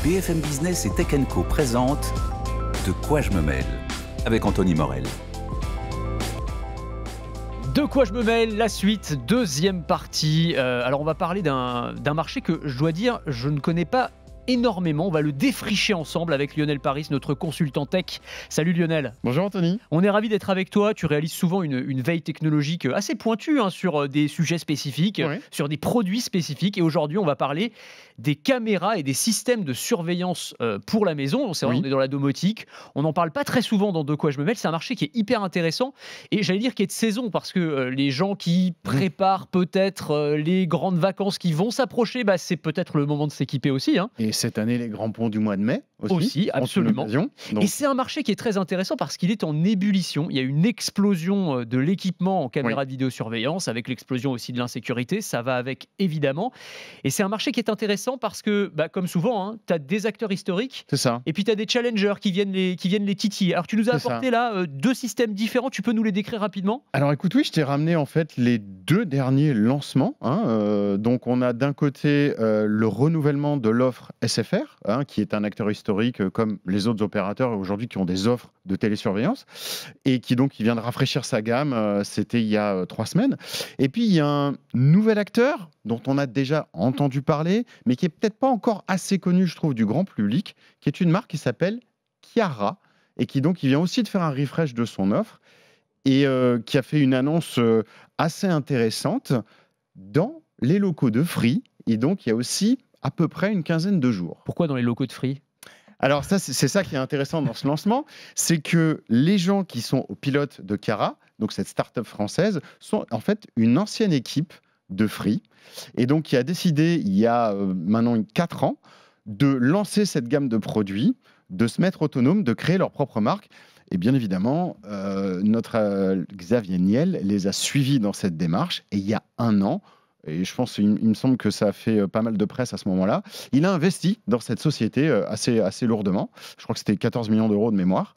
BFM Business et Tech Co présente De quoi je me mêle avec Anthony Morel. De quoi je me mêle, la suite, deuxième partie. Alors on va parler d'un marché que je dois dire, je ne connais pas énormément. On va le défricher ensemble avec Lionel Paris, notre consultant tech. Salut Lionel. Bonjour Anthony. On est ravis d'être avec toi. Tu réalises souvent une veille technologique assez pointue sur des sujets spécifiques, Oui. sur des produits spécifiques. Et aujourd'hui, on va parler des caméras et des systèmes de surveillance pour la maison. C'est vrai, Oui. on est dans la domotique. On n'en parle pas très souvent dans De quoi je me mêle. C'est un marché qui est hyper intéressant et j'allais dire qui est de saison parce que les gens qui préparent peut-être les grandes vacances qui vont s'approcher, c'est peut-être le moment de s'équiper aussi. Et cette année, les grands ponts du mois de mai Aussi, sont une absolument. occasion. Donc, Et c'est un marché qui est très intéressant parce qu'il est en ébullition. Il y a une explosion de l'équipement en caméra de vidéosurveillance, avec l'explosion aussi de l'insécurité. Ça va avec, évidemment. Et c'est un marché qui est intéressant parce que, comme souvent, tu as des acteurs historiques c'est ça. et puis tu as des challengers qui viennent les titiller. Alors tu nous as C'est apporté là deux systèmes différents. Tu peux nous les décrire rapidement ? Alors écoute, oui, je t'ai ramené en fait les deux derniers lancements. Donc on a d'un côté le renouvellement de l'offre SFR, qui est un acteur historique comme les autres opérateurs aujourd'hui qui ont des offres de télésurveillance et qui vient de rafraîchir sa gamme. C'était il y a 3 semaines. Et puis il y a un nouvel acteur dont on a déjà entendu parler, mais qui est peut-être pas encore assez connu, je trouve, du grand public, qui est une marque qui s'appelle Chiara et qui vient aussi de faire un refresh de son offre et qui a fait une annonce assez intéressante dans les locaux de Free. Et donc, il y a aussi à peu près une quinzaine de jours. Pourquoi dans les locaux de Free ? Alors, c'est ça qui est intéressant dans ce lancement, c'est que les gens qui sont au pilote de Chiara, donc cette start-up française, sont en fait une ancienne équipe de Free. Et donc, qui a décidé, il y a maintenant 4 ans, de lancer cette gamme de produits, de se mettre autonome, de créer leur propre marque. Et bien évidemment, notre Xavier Niel les a suivis dans cette démarche. Et il y a 1 an, et je pense, il me semble que ça a fait pas mal de presse à ce moment-là, il a investi dans cette société assez lourdement. Je crois que c'était 14 millions d'euros de mémoire,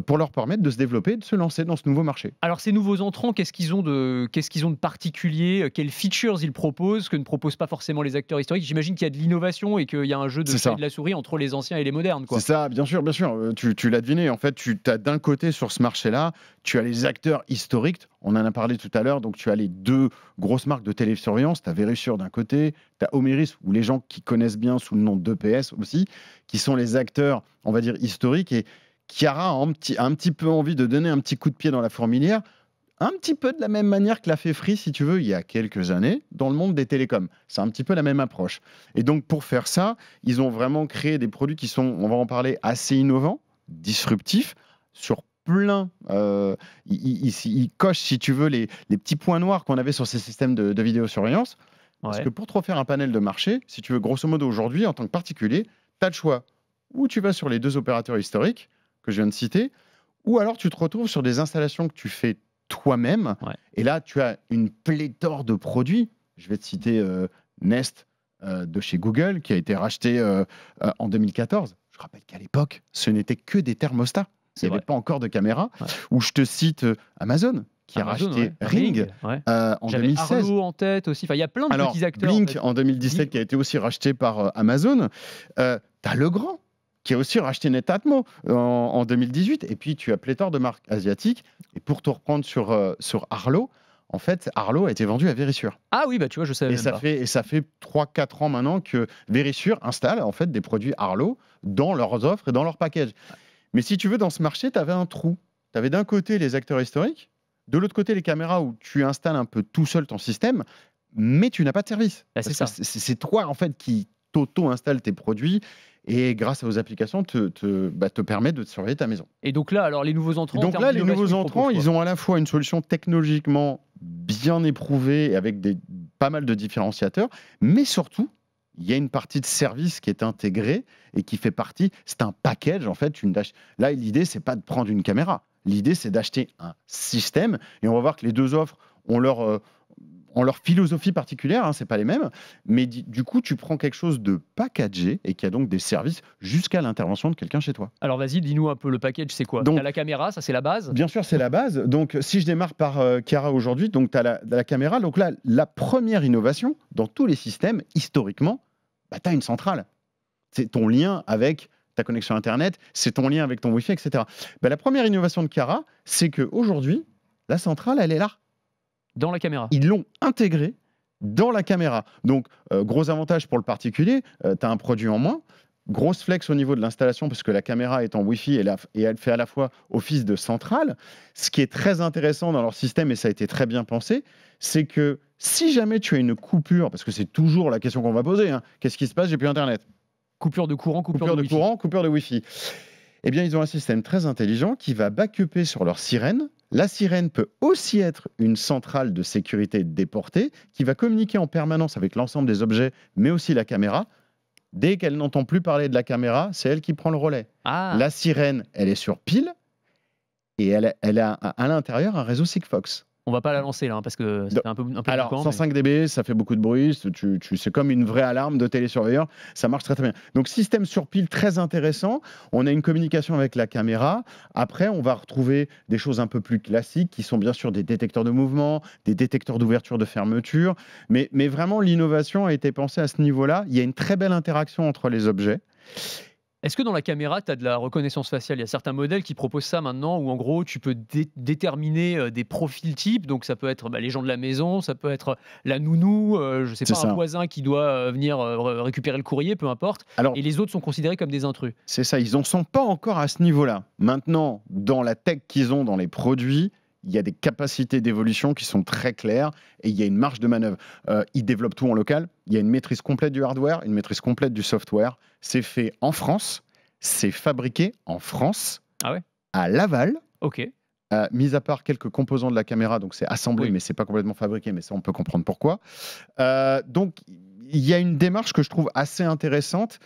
pour leur permettre de se développer, de se lancer dans ce nouveau marché. Alors ces nouveaux entrants, qu'est-ce qu'ils ont de particulier ? Quelles features ils proposent que ne proposent pas forcément les acteurs historiques ? J'imagine qu'il y a de l'innovation et qu'il y a un jeu de chat et de la souris entre les anciens et les modernes, quoi. C'est ça, bien sûr. Tu l'as deviné. En fait, tu as d'un côté sur ce marché-là, tu as les acteurs historiques. On en a parlé tout à l'heure. Donc, tu as les 2 grosses marques de télésurveillance. Tu as Verisure d'un côté, tu as Omeris, ou les gens qui connaissent bien sous le nom d'EPS aussi, qui sont les acteurs, on va dire, historiques. Et Chiara a un petit peu envie de donner un petit coup de pied dans la fourmilière, un petit peu de la même manière que l'a fait Free, si tu veux, il y a quelques années, dans le monde des télécoms. C'est un petit peu la même approche. Et donc, pour faire ça, ils ont vraiment créé des produits qui sont, on va en parler, assez innovants, disruptifs, sur plein. Ils cochent, si tu veux, les petits points noirs qu'on avait sur ces systèmes de vidéosurveillance. Parce que pour te refaire un panel de marché, si tu veux, grosso modo, aujourd'hui, en tant que particulier, tu as le choix. Ou tu vas sur les 2 opérateurs historiques que je viens de citer, ou alors tu te retrouves sur des installations que tu fais toi-même. Et là, tu as une pléthore de produits. Je vais te citer Nest de chez Google, qui a été racheté en 2014. Je rappelle qu'à l'époque, ce n'était que des thermostats. Il n'y avait pas encore de caméra. Ou je te cite Amazon, qui a racheté Ring en J'avais 2016. Arlo en tête aussi. Enfin, il y a plein de petits acteurs. Blink en 2017, qui a été aussi racheté par Amazon. Tu as Legrand, qui a aussi racheté Netatmo en 2018. Et puis, tu as pléthore de marques asiatiques. Et pour te reprendre sur Arlo, en fait, Arlo a été vendu à Verisure. Ah oui, tu vois, je savais même pas. Et ça fait 3-4 ans maintenant que Verisure installe en fait des produits Arlo dans leurs offres et dans leurs packages. Mais si tu veux, dans ce marché, tu avais un trou. Tu avais d'un côté les acteurs historiques, de l'autre côté les caméras où tu installes un peu tout seul ton système, mais tu n'as pas de service. C'est ça. C'est toi en fait qui t'auto-installes tes produits et grâce aux applications te permet de surveiller ta maison. Et donc là, alors les nouveaux entrants. Donc là, les nouveaux entrants, ils ont à la fois une solution technologiquement bien éprouvée et avec pas mal de différenciateurs, mais surtout, il y a une partie de service qui est intégrée et qui fait partie. C'est un package en fait. Là, l'idée c'est pas de prendre une caméra. L'idée c'est d'acheter un système et on va voir que les 2 offres ont leur philosophie particulière, c'est pas les mêmes, mais du coup, tu prends quelque chose de packagé et qui a donc des services jusqu'à l'intervention de quelqu'un chez toi. Alors vas-y, dis-nous un peu le package, c'est quoi ? Tu as la caméra, ça c'est la base ? Bien sûr, c'est la base. Donc, si je démarre par Chiara aujourd'hui, donc tu as la caméra. Donc là, la première innovation dans tous les systèmes, historiquement, tu as une centrale. c'est ton lien avec ta connexion Internet, c'est ton lien avec ton Wi-Fi, etc. Ben, la première innovation de Cara, c'est qu'aujourd'hui, la centrale, elle est là. Dans la caméra. Ils l'ont intégrée dans la caméra. Donc, gros avantage pour le particulier, tu as un produit en moins. Grosse flex au niveau de l'installation parce que la caméra est en Wi-Fi et elle fait à la fois office de centrale. Ce qui est très intéressant dans leur système, et ça a été très bien pensé, c'est que si jamais tu as une coupure, parce que c'est toujours la question qu'on va poser, hein, qu'est-ce qui se passe, j'ai plus Internet. Coupure de courant, Coupure de courant, coupure de Wi-Fi. Eh bien, ils ont un système très intelligent qui va backuper sur leur sirène. La sirène peut aussi être une centrale de sécurité déportée qui va communiquer en permanence avec l'ensemble des objets, mais aussi la caméra. Dès qu'elle n'entend plus parler de la caméra, c'est elle qui prend le relais. Ah. La sirène, elle est sur pile et elle a à l'intérieur un réseau Sigfox. On va pas la lancer là, hein, parce que c'est un peu Alors, boucan, 105 dB, ça fait beaucoup de bruit. C'est comme une vraie alarme de télésurveilleur. Ça marche très, très bien. Donc, système sur pile très intéressant. On a une communication avec la caméra. Après, on va retrouver des choses un peu plus classiques qui sont bien sûr des détecteurs de mouvement, des détecteurs d'ouverture, de fermeture. Mais vraiment, l'innovation a été pensée à ce niveau-là. Il y a une très belle interaction entre les objets. Est-ce que dans la caméra, tu as de la reconnaissance faciale? Il y a certains modèles qui proposent ça maintenant, où en gros, tu peux déterminer des profils types. Donc, ça peut être les gens de la maison, ça peut être la nounou, je sais pas, un voisin qui doit venir récupérer le courrier, peu importe. Alors, et les autres sont considérés comme des intrus. C'est ça, ils n'en sont pas encore à ce niveau-là. Maintenant, dans la tech qu'ils ont, dans les produits, il y a des capacités d'évolution qui sont très claires et il y a une marge de manœuvre. Ils développent tout en local. Il y a une maîtrise complète du hardware, une maîtrise complète du software. C'est fait en France, c'est fabriqué en France, à Laval. Ok. Mis à part quelques composants de la caméra, donc c'est assemblé, mais c'est pas complètement fabriqué, mais ça on peut comprendre pourquoi. Donc il y a une démarche que je trouve assez intéressante.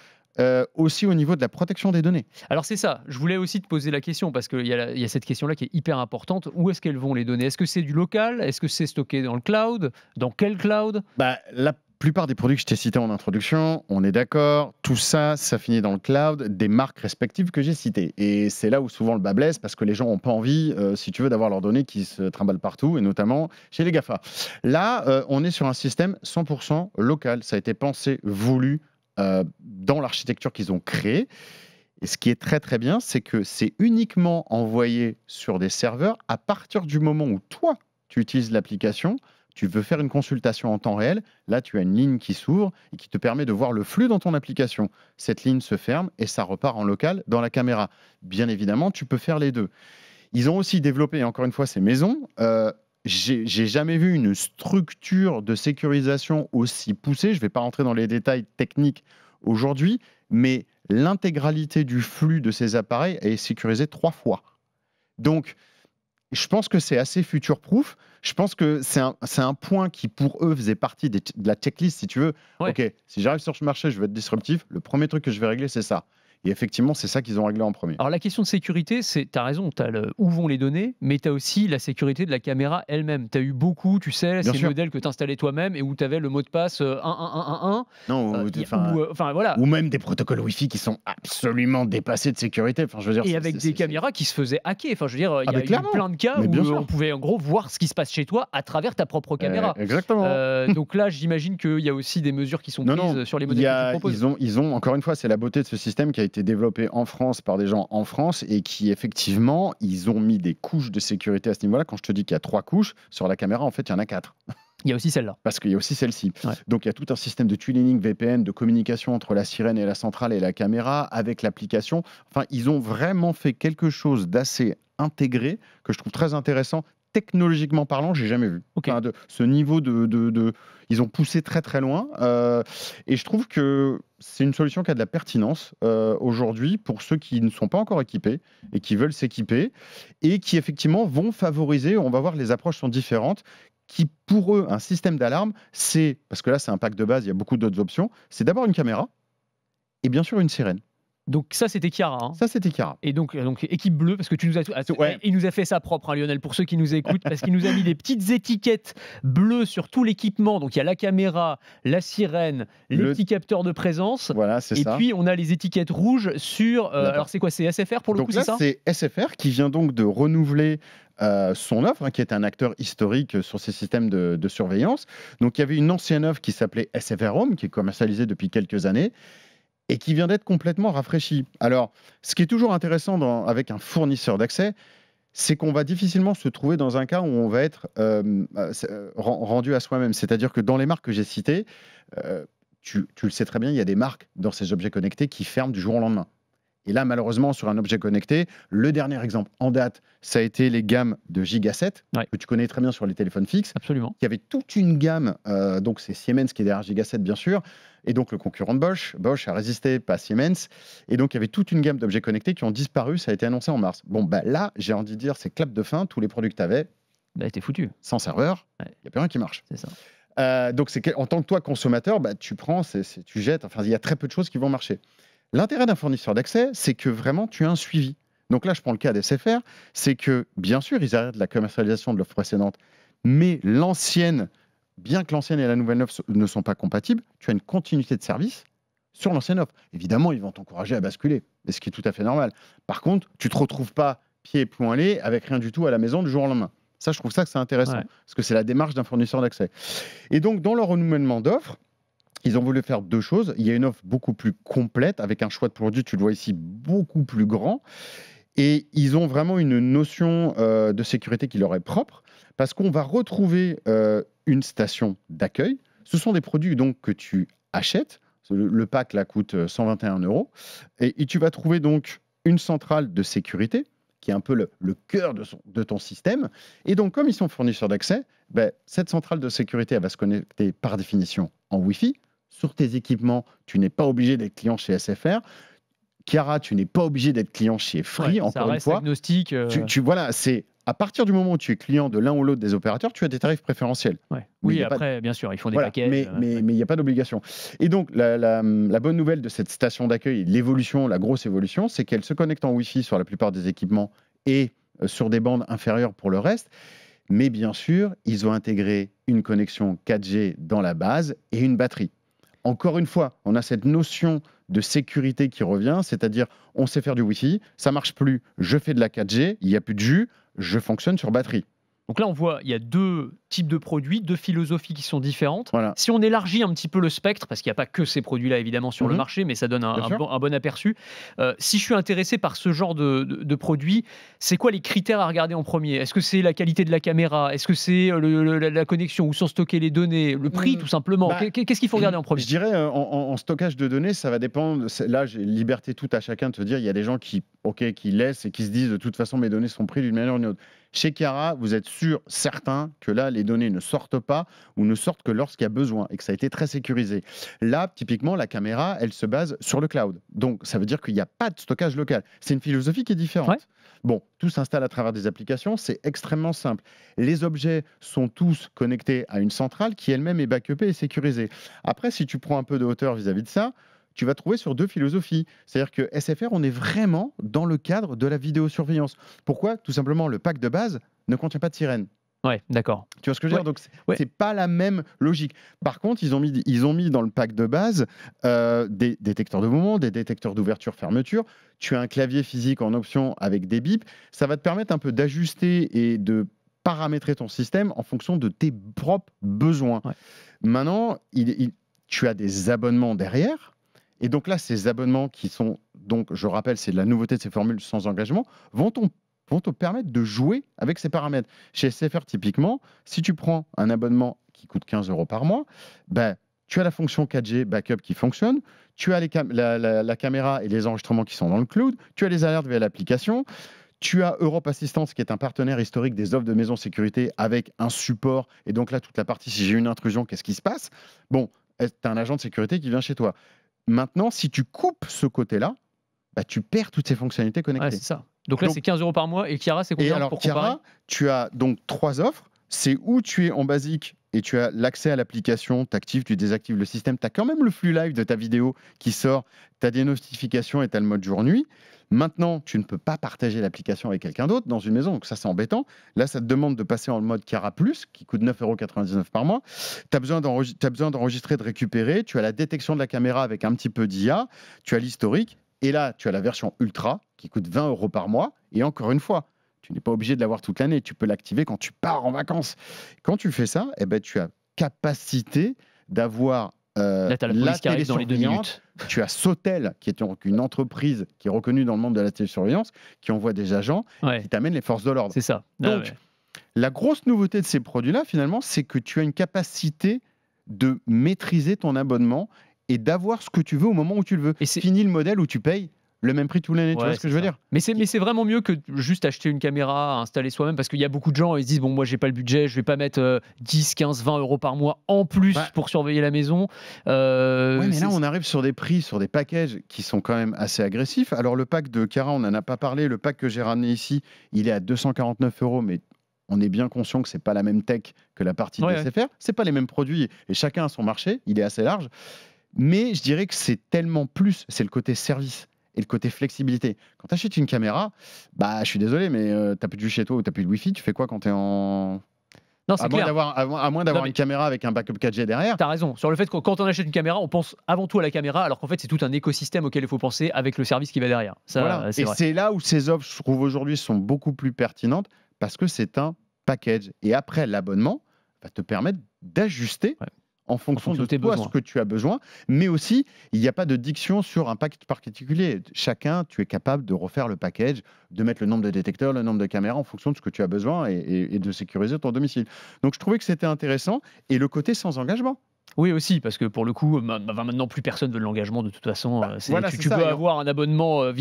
Aussi au niveau de la protection des données. Alors c'est ça, je voulais aussi te poser la question, parce qu'il y a cette question-là qui est hyper importante. Où est-ce qu'elles vont les données? Est-ce que c'est du local? Est-ce que c'est stocké dans le cloud? Dans quel cloud? La plupart des produits que je t'ai cités en introduction, on est d'accord, tout ça, ça finit dans le cloud des marques respectives que j'ai citées. Et c'est là où souvent le bas blesse, parce que les gens n'ont pas envie, si tu veux, d'avoir leurs données qui se trimballent partout, et notamment chez les GAFA. Là, on est sur un système 100% local. Ça a été pensé, voulu, dans l'architecture qu'ils ont créée. Et ce qui est très très bien, c'est que c'est uniquement envoyé sur des serveurs à partir du moment où toi, tu utilises l'application, tu veux faire une consultation en temps réel, là tu as une ligne qui s'ouvre et qui te permet de voir le flux dans ton application. Cette ligne se ferme et ça repart en local dans la caméra. Bien évidemment, tu peux faire les deux. Ils ont aussi développé, encore une fois, ces maisons. J'ai jamais vu une structure de sécurisation aussi poussée. Je ne vais pas rentrer dans les détails techniques aujourd'hui, mais l'intégralité du flux de ces appareils est sécurisée 3 fois. Donc, je pense que c'est assez future-proof. Je pense que c'est un point qui, pour eux, faisait partie de la checklist, si tu veux. OK, si j'arrive sur ce marché, je veux être disruptif. Le premier truc que je vais régler, c'est ça. Et effectivement, c'est ça qu'ils ont réglé en premier. Alors la question de sécurité, tu as raison, tu as où vont les données, mais tu as aussi la sécurité de la caméra elle-même. Tu as eu beaucoup, tu sais, ces modèles que tu installais toi-même et où tu avais le mot de passe 1111. Non, voilà. Ou même des protocoles Wi-Fi qui sont absolument dépassés de sécurité. Enfin, je veux dire, et avec des caméras qui se faisaient hacker. Enfin, je veux dire, il y a eu plein de cas où on pouvait en gros voir ce qui se passe chez toi à travers ta propre caméra. Exactement. Donc là, j'imagine qu'il y a aussi des mesures qui sont prises sur les modèles que tu proposes. Ils ont, encore une fois, c'est la beauté de ce système qui a été développé en France par des gens en France et qui, effectivement, ils ont mis des couches de sécurité à ce niveau-là. Quand je te dis qu'il y a 3 couches, sur la caméra, en fait, il y en a 4. Il y a aussi celle-là. Parce qu'il y a aussi celle-ci. Donc, il y a tout un système de tuning VPN, de communication entre la sirène et la centrale et la caméra avec l'application. Enfin, ils ont vraiment fait quelque chose d'assez intégré que je trouve très intéressant. Technologiquement parlant, j'ai jamais vu. Enfin, ce niveau ils ont poussé très très loin. Et je trouve que c'est une solution qui a de la pertinence aujourd'hui pour ceux qui ne sont pas encore équipés et qui veulent s'équiper et qui effectivement vont favoriser, on va voir, les approches sont différentes, qui pour eux, un système d'alarme, c'est, parce que là c'est un pack de base, il y a beaucoup d'autres options, c'est d'abord une caméra et bien sûr une sirène. Donc ça, c'était Cara. Hein. Ça, c'était Cara. Et donc équipe bleue, parce que tu nous as... Il nous a fait ça propre, hein, Lionel, pour ceux qui nous écoutent, parce qu'il nous a mis des petites étiquettes bleues sur tout l'équipement. Donc il y a la caméra, la sirène, les petits capteurs de présence. Voilà, c'est ça. Et puis on a les étiquettes rouges sur... alors c'est quoi? C'est SFR pour le coup, c'est ça? C'est SFR qui vient donc de renouveler son offre, qui est un acteur historique sur ces systèmes de surveillance. Donc il y avait une ancienne offre qui s'appelait SFR Home, qui est commercialisée depuis quelques années. et qui vient d'être complètement rafraîchi. Alors, ce qui est toujours intéressant avec un fournisseur d'accès, c'est qu'on va difficilement se trouver dans un cas où on va être rendu à soi-même. C'est-à-dire que dans les marques que j'ai citées, tu le sais très bien, il y a des marques dans ces objets connectés qui ferment du jour au lendemain. Et là, malheureusement, sur un objet connecté, le dernier exemple en date, ça a été les gammes de Giga 7, que tu connais très bien sur les téléphones fixes. Absolument. Il y avait toute une gamme, donc c'est Siemens qui est derrière Giga 7, bien sûr, et donc le concurrent de Bosch. Bosch a résisté, pas Siemens. Et donc, il y avait toute une gamme d'objets connectés qui ont disparu, ça a été annoncé en mars. Bon, bah, là, j'ai envie de dire, c'est clap de fin, tous les produits que tu avais, t'es foutu. Sans serveur, il n'y a plus rien qui marche. C'est ça. Donc, en tant que toi, consommateur, tu prends, tu jettes, enfin, il y a très peu de choses qui vont marcher. L'intérêt d'un fournisseur d'accès, c'est que vraiment, tu as un suivi. Donc là, je prends le cas d'SFR, c'est que, bien sûr, ils arrêtent la commercialisation de l'offre précédente, mais l'ancienne, bien que l'ancienne et la nouvelle offre ne sont pas compatibles, tu as une continuité de service sur l'ancienne offre. Évidemment, ils vont t'encourager à basculer, ce qui est tout à fait normal. Par contre, tu ne te retrouves pas pieds et poings liés avec rien du tout à la maison du jour au lendemain. Ça, je trouve ça que c'est intéressant, parce que c'est la démarche d'un fournisseur d'accès. Et donc, dans leur renouvellement d'offres, ils ont voulu faire deux choses. Il y a une offre beaucoup plus complète, avec un choix de produits, tu le vois ici, beaucoup plus grand. Et ils ont vraiment une notion de sécurité qui leur est propre, parce qu'on va retrouver une station d'accueil. Ce sont des produits donc, que tu achètes. Le pack là, coûte 121 €. Et tu vas trouver donc une centrale de sécurité, qui est un peu le cœur de ton système. Et donc, comme ils sont fournisseurs d'accès, cette centrale de sécurité, elle va se connecter par définition en Wi-Fi. Sur tes équipements, tu n'es pas obligé d'être client chez SFR. Chiara, tu n'es pas obligé d'être client chez Free, encore une fois. Agnostique. Voilà, c'est à partir du moment où tu es client de l'un ou l'autre des opérateurs, tu as des tarifs préférentiels. Oui, après, bien sûr, ils font des paquets. Mais il n'y a pas d'obligation. Et donc, la bonne nouvelle de cette station d'accueil, la grosse évolution, c'est qu'elle se connecte en Wi-Fi sur la plupart des équipements et sur des bandes inférieures pour le reste. Mais bien sûr, ils ont intégré une connexion 4G dans la base et une batterie. Encore une fois, on a cette notion de sécurité qui revient, c'est-à-dire on sait faire du Wi-Fi, ça marche plus, je fais de la 4G, il n'y a plus de jus, je fonctionne sur batterie. Donc là, on voit, il y a deux types de produits, deux philosophies qui sont différentes. Voilà. Si on élargit un petit peu le spectre, parce qu'il n'y a pas que ces produits-là, évidemment, sur le marché, mais ça donne un bon aperçu. Si je suis intéressé par ce genre de produits, c'est quoi les critères à regarder en premier? Est-ce que c'est la qualité de la caméra? Est-ce que c'est la connexion? Où sont stockées les données? Le prix, tout simplement? Qu'est-ce qu'il faut regarder en premier? Je dirais, en stockage de données, ça va dépendre. Là, j'ai liberté toute à chacun de te dire, il y a des gens qui laissent et qui se disent, de toute façon, mes données sont prises d'une manière ou d'une autre. Chez Chiara, vous êtes sûr, certain que là, les données ne sortent pas ou ne sortent que lorsqu'il y a besoin et que ça a été très sécurisé. Là, typiquement, la caméra, elle se base sur le cloud. Donc, ça veut dire qu'il n'y a pas de stockage local. C'est une philosophie qui est différente. Ouais. Bon, tout s'installe à travers des applications, c'est extrêmement simple. Les objets sont tous connectés à une centrale qui elle-même est backupée et sécurisée. Après, si tu prends un peu de hauteur vis-à-vis de ça, tu vas trouver sur deux philosophies. C'est-à-dire que SFR, on est vraiment dans le cadre de la vidéosurveillance. Pourquoi? Tout simplement, le pack de base ne contient pas de sirène. Ouais, d'accord. Tu vois ce que je veux dire? Donc, c'est pas la même logique. Par contre, ils ont mis dans le pack de base des détecteurs de mouvement, des détecteurs d'ouverture-fermeture. Tu as un clavier physique en option avec des bips. Ça va te permettre un peu d'ajuster et de paramétrer ton système en fonction de tes propres besoins. Ouais. Maintenant, tu as des abonnements derrière. Et donc là, ces abonnements qui sont, donc je rappelle, c'est la nouveauté de ces formules sans engagement, vont te permettre de jouer avec ces paramètres. Chez SFR, typiquement, si tu prends un abonnement qui coûte 15 € par mois, tu as la fonction 4G backup qui fonctionne, tu as la caméra et les enregistrements qui sont dans le cloud, tu as les alertes via l'application, tu as Europe Assistance qui est un partenaire historique des offres de maison sécurité avec un support. Et donc là, toute la partie, si j'ai une intrusion, qu'est-ce qui se passe? Bon, tu as un agent de sécurité qui vient chez toi. Maintenant, si tu coupes ce côté-là, tu perds toutes ces fonctionnalités connectées. Ouais, c'est ça. Donc là, c'est 15 € par mois. Et Chiara, c'est combien? Et alors, Chiara, tu as donc 3 offres. C'est où tu es en basique et tu as l'accès à l'application, tu actives, tu désactives le système. Tu as quand même le flux live de ta vidéo qui sort. Tu as des notifications et tu as le mode jour-nuit. Maintenant, tu ne peux pas partager l'application avec quelqu'un d'autre dans une maison, donc ça, c'est embêtant. Là, ça te demande de passer en mode Chiara Plus, qui coûte 9,99 € par mois. Tu as besoin d'enregistrer, de récupérer. Tu as la détection de la caméra avec un petit peu d'IA. Tu as l'historique. Et là, tu as la version Ultra, qui coûte 20 € par mois. Et encore une fois, tu n'es pas obligé de l'avoir toute l'année. Tu peux l'activer quand tu pars en vacances. Quand tu fais ça, tu as capacité d'avoir Là, tu as la police qui arrive dans les 2 minutes. Tu as Sotel, qui est une entreprise qui est reconnue dans le monde de la télésurveillance, qui envoie des agents qui t'amènent les forces de l'ordre. C'est ça. Donc, la grosse nouveauté de ces produits-là, finalement, c'est que tu as une capacité de maîtriser ton abonnement et d'avoir ce que tu veux au moment où tu le veux. Et c'est fini le modèle où tu payes le même prix tous les années, tu vois ce que je veux dire ? Mais c'est vraiment mieux que juste acheter une caméra, installer soi-même, parce qu'il y a beaucoup de gens, ils se disent, bon, moi, j'ai pas le budget, je vais pas mettre 10, 15, 20 euros par mois en plus pour surveiller la maison. Mais là, on arrive sur des prix, sur des packages qui sont quand même assez agressifs. Alors, le pack de Kara, on n'en a pas parlé, le pack que j'ai ramené ici, il est à 249 €, mais on est bien conscient que c'est pas la même tech que la partie de SFR, c'est pas les mêmes produits, et chacun a son marché, il est assez large. Mais je dirais que c'est tellement plus, c'est le côté service et le côté flexibilité. Quand tu achètes une caméra, je suis désolé, mais tu n'as plus de vue chez toi ou tu n'as plus de Wi-Fi, tu fais quoi quand tu es en... Non, c'est clair. À moins d'avoir une caméra avec un backup 4G derrière. Tu as raison. Sur le fait que quand on achète une caméra, on pense avant tout à la caméra, alors qu'en fait, c'est tout un écosystème auquel il faut penser avec le service qui va derrière. Ça, et c'est là où ces offres, je trouve, aujourd'hui, sont beaucoup plus pertinentes parce que c'est un package. Et après, l'abonnement va te permettre d'ajuster en fonction de toi ce que tu as besoin, mais aussi il n'y a pas de diction sur un package particulier. Chacun, tu es capable de refaire le package, de mettre le nombre de détecteurs, le nombre de caméras en fonction de ce que tu as besoin et de sécuriser ton domicile. Donc je trouvais que c'était intéressant et le côté sans engagement. Oui, aussi, parce que pour le coup, maintenant, plus personne veut de l'engagement de toute façon. Tu peux avoir un abonnement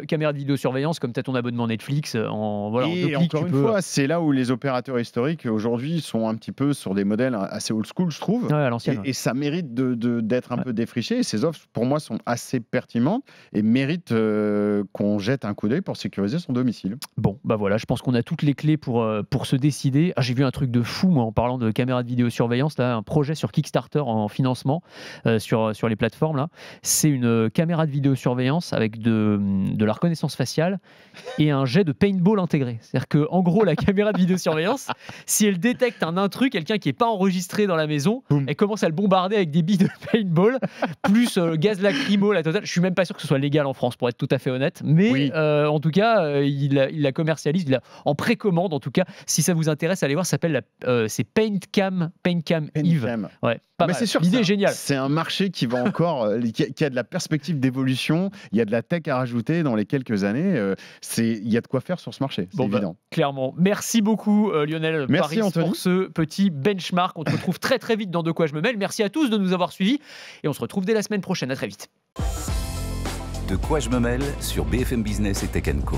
caméra de vidéosurveillance comme tu as ton abonnement Netflix. Et encore une fois, c'est là où les opérateurs historiques aujourd'hui sont un petit peu sur des modèles assez old school, je trouve. À l'ancienne. Et ça mérite d'être un peu défriché. Et ces offres, pour moi, sont assez pertinentes et méritent qu'on jette un coup d'œil pour sécuriser son domicile. Bon, voilà, je pense qu'on a toutes les clés pour se décider. J'ai vu un truc de fou, moi, en parlant de caméra de vidéosurveillance, là, un projet sur Kickstarter en financement sur les plateformes là. C'est une caméra de vidéosurveillance avec de la reconnaissance faciale et un jet de paintball intégré. C'est-à-dire que en gros la caméra de vidéosurveillance, si elle détecte un intrus, quelqu'un qui n'est pas enregistré dans la maison, elle commence à le bombarder avec des billes de paintball plus gaz lacrymo, la totale. Je suis même pas sûr que ce soit légal en France pour être tout à fait honnête, mais en tout cas il la commercialise, il la en précommande en tout cas. Si ça vous intéresse, allez voir, ça s'appelle c'est Paintcam Eve. Ouais. Mais c'est sûr, l'idée est géniale. C'est un marché qui va encore, qui a de la perspective d'évolution. Il y a de la tech à rajouter dans les quelques années. Il y a de quoi faire sur ce marché, c'est évident. Clairement. Merci beaucoup Lionel. Merci Paris Anthony pour ce petit benchmark. On se retrouve très très vite dans De quoi je me mêle. Merci à tous de nous avoir suivis et on se retrouve dès la semaine prochaine. À très vite. De quoi je me mêle sur BFM Business et Tech & Co.